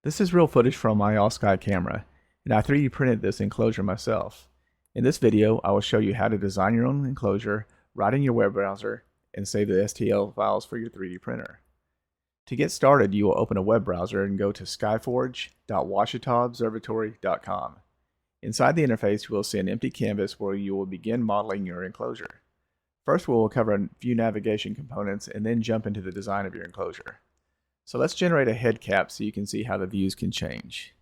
This is real footage from my AllSky camera, and I 3D printed this enclosure myself. In this video, I will show you how to design your own enclosure right in your web browser and save the STL files for your 3D printer. To get started, you will open a web browser and go to skyforge.ouachitaobservatory.com. Inside the interface, you will see an empty canvas where you will begin modeling your enclosure. First, we will cover a few navigation components and then jump into the design of your enclosure. So let's generate a head cap so you can see how the views can change.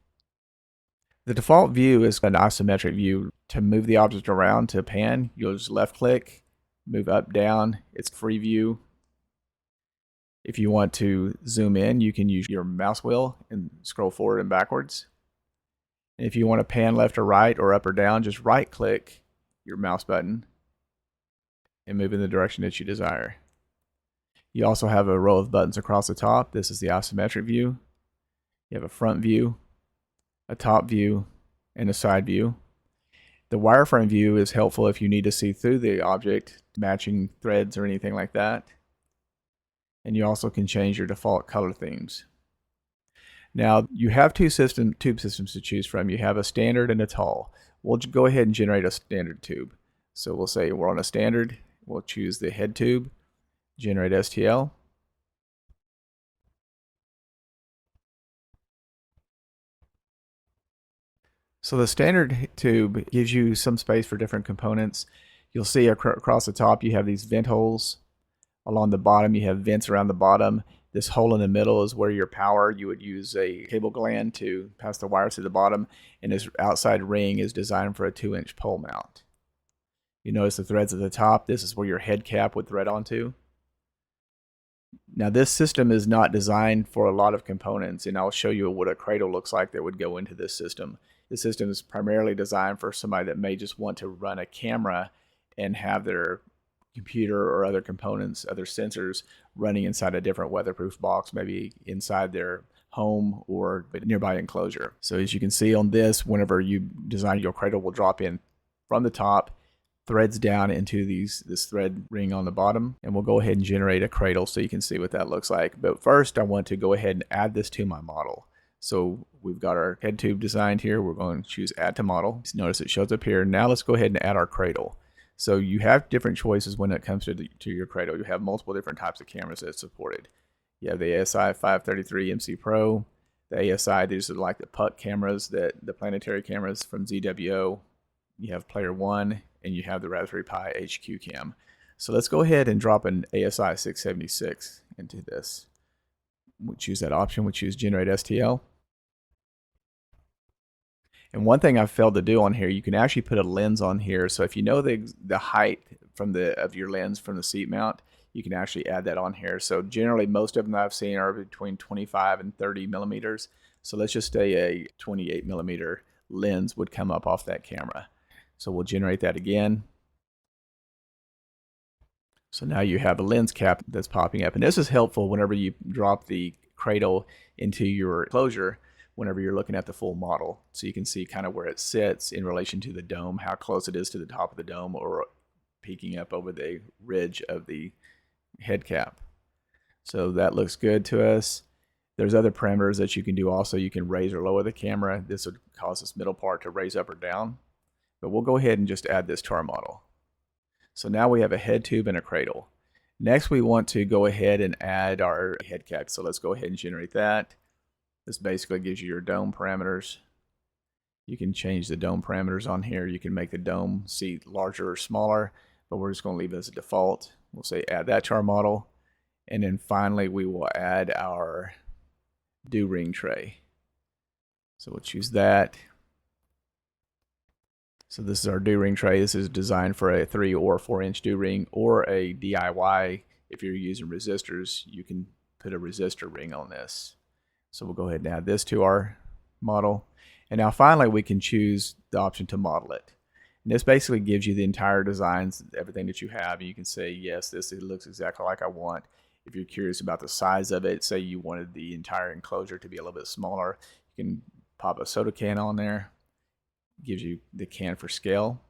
The default view is an isometric view. To move the object around to pan, you'll just left click, move up, down. It's free view. If you want to zoom in, you can use your mouse wheel and scroll forward and backwards. And if you want to pan left or right or up or down, just right click your mouse button and move in the direction that you desire. You also have a row of buttons across the top. This is the isometric view. You have a front view, a top view, and a side view. The wireframe view is helpful if you need to see through the object, matching threads or anything like that. And you also can change your default color themes. Now, you have two tube systems to choose from. You have a standard and a tall. We'll go ahead and generate a standard tube. So we'll say we're on a standard. We'll choose the head tube. Generate STL. So the standard tube gives you some space for different components. You'll see across the top you have these vent holes. Along the bottom you have vents around the bottom. This hole in the middle is where your power, you would use a cable gland to pass the wires to the bottom, and this outside ring is designed for a 2-inch pole mount. You notice the threads at the top. This is where your head cap would thread onto. Now this system is not designed for a lot of components, and I'll show you what a cradle looks like that would go into this system. This system is primarily designed for somebody that may just want to run a camera and have their computer or other components, other sensors running inside a different weatherproof box, maybe inside their home or nearby enclosure. So as you can see on this, whenever you design your cradle, will drop in from the top, threads down into this thread ring on the bottom, and we'll go ahead and generate a cradle so you can see what that looks like. But first I want to go ahead and add this to my model. So we've got our head tube designed here. We're going to choose add to model. Notice it shows up here. Now let's go ahead and add our cradle. So you have different choices when it comes to your cradle. You have multiple different types of cameras that's supported. You have the ASI 533 MC Pro, the ASI, these are like the puck cameras, the planetary cameras from ZWO. You have Player One, and you have the Raspberry Pi HQ cam. So let's go ahead and drop an ASI 676 into this. We'll choose that option. We'll choose Generate STL. And one thing I've failed to do on here, you can actually put a lens on here. So if you know the height of your lens from the seat mount, you can actually add that on here. So generally, most of them I've seen are between 25 and 30 millimeters. So let's just say a 28 millimeter lens would come up off that camera. So we'll generate that again. So now you have a lens cap that's popping up. And this is helpful whenever you drop the cradle into your enclosure, whenever you're looking at the full model. So you can see kind of where it sits in relation to the dome, how close it is to the top of the dome, or peeking up over the ridge of the head cap. So that looks good to us. There's other parameters that you can do also. You can raise or lower the camera. This would cause this middle part to raise up or down. But we'll go ahead and just add this to our model. So now we have a head tube and a cradle. Next we want to go ahead and add our head cap. So let's go ahead and generate that. This basically gives you your dome parameters. You can change the dome parameters on here. You can make the dome seat larger or smaller, but we're just going to leave it as a default. We'll say add that to our model. And then finally we will add our dew ring tray. So we'll choose that. So this is our dew ring tray. This is designed for a 3 or 4-inch dew ring, or a DIY. If you're using resistors, you can put a resistor ring on this. So we'll go ahead and add this to our model. And now finally we can choose the option to model it. And this basically gives you the entire designs, everything that you have. And you can say, yes, it looks exactly like I want. If you're curious about the size of it, say you wanted the entire enclosure to be a little bit smaller, you can pop a soda can on there. Gives you the can for scale.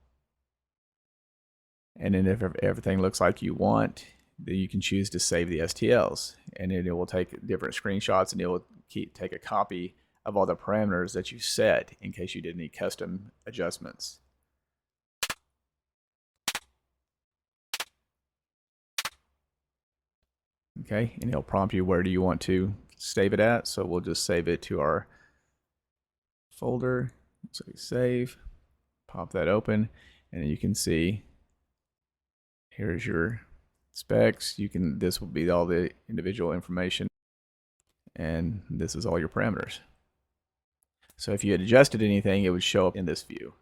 And then if everything looks like you want, then you can choose to save the STLs, and it will take different screenshots, and it will take a copy of all the parameters that you set in case you did any custom adjustments. Okay, and it'll prompt you where do you want to save it at. So we'll just save it to our folder. So save, pop that open, and you can see here's your specs. This will be all the individual information, and this is all your parameters. So if you had adjusted anything, it would show up in this view.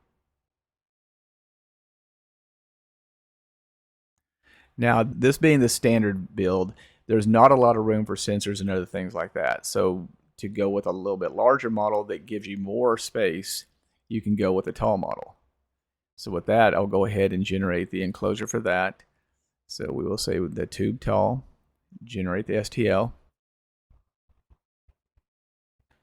Now, this being the standard build, there's not a lot of room for sensors and other things like that. So to go with a little bit larger model that gives you more space, you can go with a tall model. So with that, I'll go ahead and generate the enclosure for that. So we will say with the tube tall, generate the STL.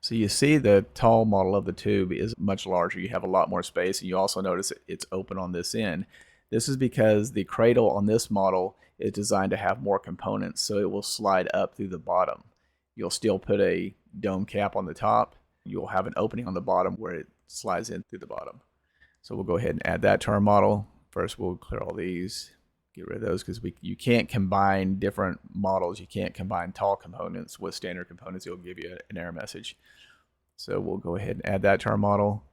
So you see the tall model of the tube is much larger. You have a lot more space, and you also notice it's open on this end. This is because the cradle on this model is designed to have more components, so it will slide up through the bottom. You'll still put a dome cap on the top. You'll have an opening on the bottom where it slides in through the bottom. So we'll go ahead and add that to our model. First, we'll clear all these, get rid of those, because you can't combine different models. You can't combine tall components with standard components. It'll give you an error message. So we'll go ahead and add that to our model.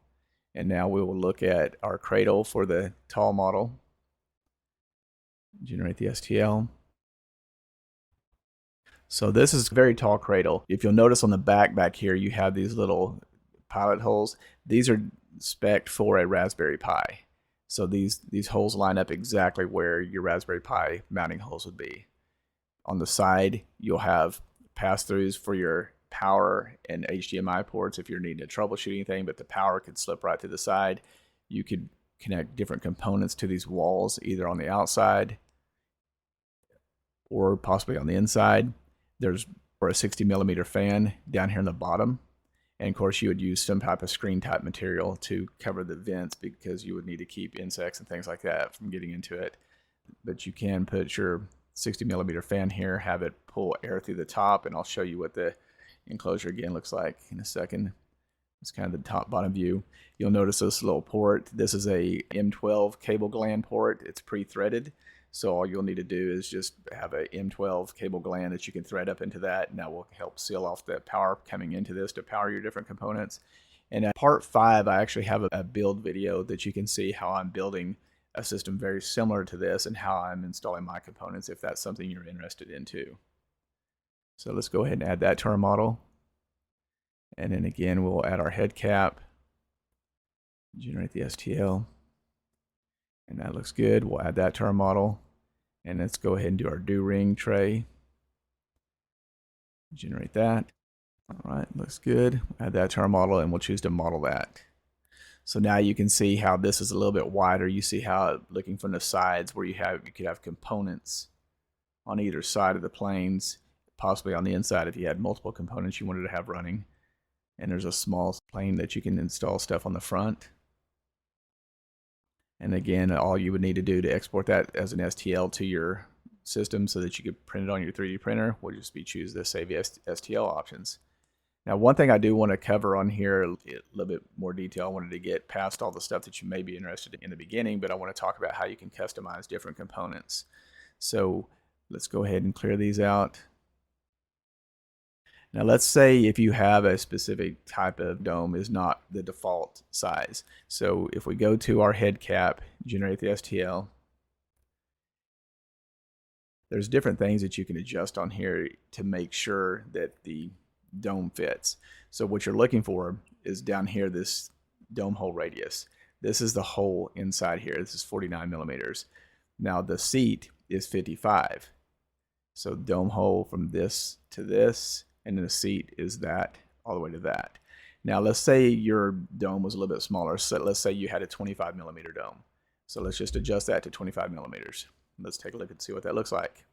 And now we will look at our cradle for the tall model. Generate the STL. So this is a very tall cradle. If you'll notice on the back here, you have these little pilot holes. These are spec'd for a Raspberry Pi. So these holes line up exactly where your Raspberry Pi mounting holes would be. On the side, you'll have pass-throughs for your power and HDMI ports if you're needing to troubleshoot anything, but the power could slip right to the side. You could connect different components to these walls, either on the outside or possibly on the inside. There's for a 60mm fan down here in the bottom. And of course you would use some type of screen type material to cover the vents because you would need to keep insects and things like that from getting into it. But you can put your 60mm fan here, have it pull air through the top, and I'll show you what the enclosure again looks like in a second. It's kind of the top bottom view. You'll notice this little port. This is a M12 cable gland port. It's pre-threaded. So all you'll need to do is just have a M12 cable gland that you can thread up into that, and that will help seal off the power coming into this to power your different components. And at part 5, I actually have a build video that you can see how I'm building a system very similar to this and how I'm installing my components if that's something you're interested in too. So let's go ahead and add that to our model. And then again, we'll add our head cap, generate the STL, and that looks good. We'll add that to our model. And let's go ahead and do our do ring tray. Generate that. All right, looks good. Add that to our model, and we'll choose to model that. So now you can see how this is a little bit wider. You see how looking from the sides where you could have components on either side of the planes, possibly on the inside if you had multiple components you wanted to have running. And there's a small plane that you can install stuff on the front. And again, all you would need to do to export that as an STL to your system so that you could print it on your 3D printer would just be choose the Save STL options. Now, one thing I do want to cover on here a little bit more detail. I wanted to get past all the stuff that you may be interested in the beginning, but I want to talk about how you can customize different components. So let's go ahead and clear these out. Now let's say if you have a specific type of dome is not the default size. So if we go to our head cap, generate the STL, there's different things that you can adjust on here to make sure that the dome fits. So what you're looking for is down here, this dome hole radius. This is the hole inside here. This is 49mm. Now the seat is 55. So dome hole from this to this, and then the seat is that all the way to that. Now let's say your dome was a little bit smaller. So let's say you had a 25mm dome. So let's just adjust that to 25mm. Let's take a look and see what that looks like.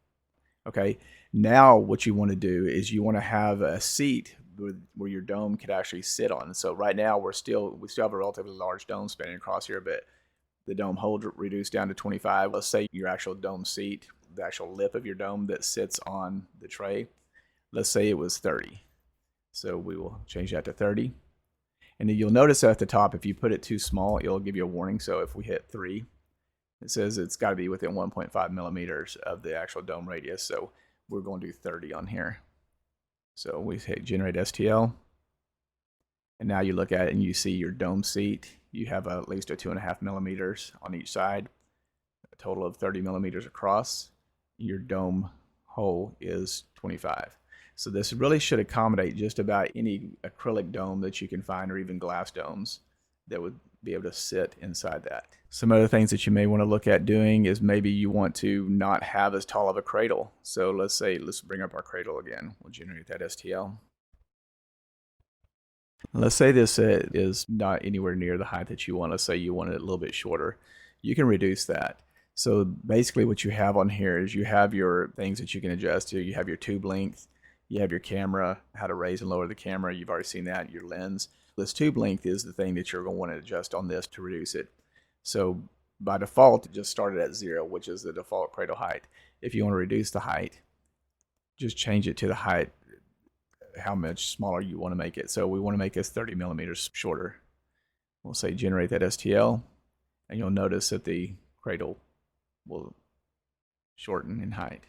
Okay, now what you want to do is you want to have a seat where your dome could actually sit on. So right now we still have a relatively large dome spanning across here, but the dome hole reduced down to 25. Let's say your actual dome seat, the actual lip of your dome that sits on the tray, let's say it was 30. So we will change that to 30. And then you'll notice at the top, if you put it too small, it'll give you a warning. So if we hit 3, it says it's got to be within 1.5 millimeters of the actual dome radius. So we're going to do 30 on here. So we hit generate STL. And now you look at it and you see your dome seat. You have at least a 2.5 millimeters on each side, a total of 30 millimeters across. Your dome hole is 25. So this really should accommodate just about any acrylic dome that you can find, or even glass domes that would be able to sit inside that. Some other things that you may want to look at doing is maybe you want to not have as tall of a cradle. So let's bring up our cradle again. We'll generate that STL. Let's say this is not anywhere near the height that you want. Let's say you want it a little bit shorter. You can reduce that. So basically what you have on here is you have your things that you can adjust to. You have your tube length, you have your camera, how to raise and lower the camera. You've already seen that, your lens. This tube length is the thing that you're going to want to adjust on this to reduce it. So by default, just start it at 0, which is the default cradle height. If you want to reduce the height, just change it to the height, how much smaller you want to make it. So we want to make this 30 millimeters shorter. We'll say generate that STL, and you'll notice that the cradle will shorten in height.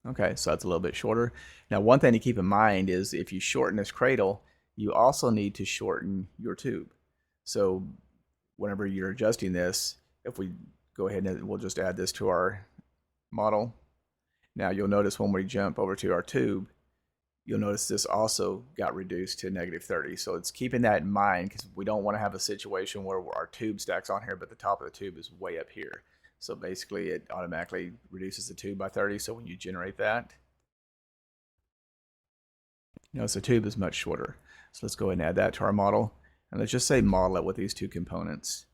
Okay, so that's a little bit shorter. Now, one thing to keep in mind is if you shorten this cradle, you also need to shorten your tube. So whenever you're adjusting this, if we go ahead and we'll just add this to our model. Now you'll notice when we jump over to our tube, you'll notice this also got reduced to -30. So it's keeping that in mind, because we don't want to have a situation where our tube stacks on here, but the top of the tube is way up here. So basically it automatically reduces the tube by 30. So when you generate that, notice the tube is much shorter. So let's go ahead and add that to our model. And let's just say model it with these two components.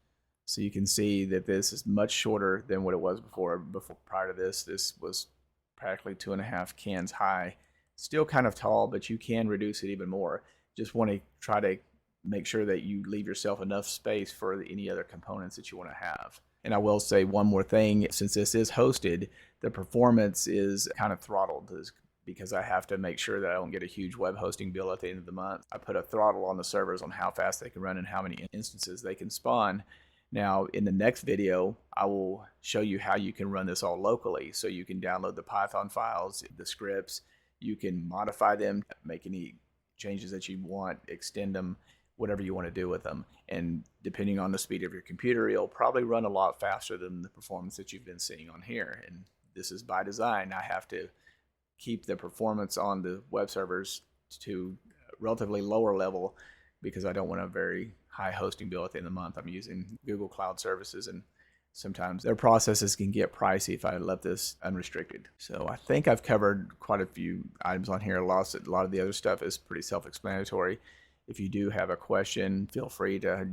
So you can see that this is much shorter than what it was before. Prior to this, this was practically 2.5 cans high. Still kind of tall, but you can reduce it even more. Just want to try to make sure that you leave yourself enough space for any other components that you want to have. And I will say one more thing, since this is hosted, the performance is kind of throttled because I have to make sure that I don't get a huge web hosting bill at the end of the month. I put a throttle on the servers on how fast they can run and how many instances they can spawn. Now, in the next video, I will show you how you can run this all locally. So you can download the Python files, the scripts, you can modify them, make any changes that you want, extend them, whatever you want to do with them. And depending on the speed of your computer, it'll probably run a lot faster than the performance that you've been seeing on here. And this is by design. I have to keep the performance on the web servers to a relatively lower level because I don't want a very high hosting bill at the end of the month. I'm using Google Cloud services, and sometimes their processes can get pricey if I let this unrestricted. So I think I've covered quite a few items on here. A lot of the other stuff is pretty self-explanatory. If you do have a question, feel free to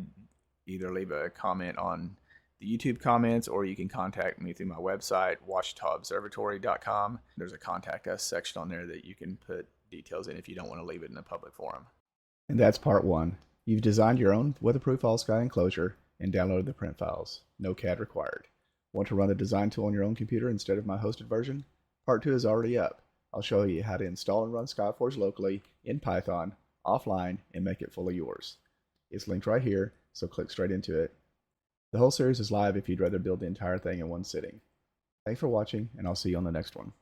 either leave a comment on the YouTube comments, or you can contact me through my website, washitaobservatory.com. There's a contact us section on there that you can put details in if you don't want to leave it in a public forum. And that's part 1. You've designed your own weatherproof AllSky enclosure and downloaded the print files. No CAD required. Want to run the design tool on your own computer instead of my hosted version? Part 2 is already up. I'll show you how to install and run SkyForge locally in Python, offline, and make it fully yours. It's linked right here, so click straight into it. The whole series is live if you'd rather build the entire thing in one sitting. Thanks for watching, and I'll see you on the next one.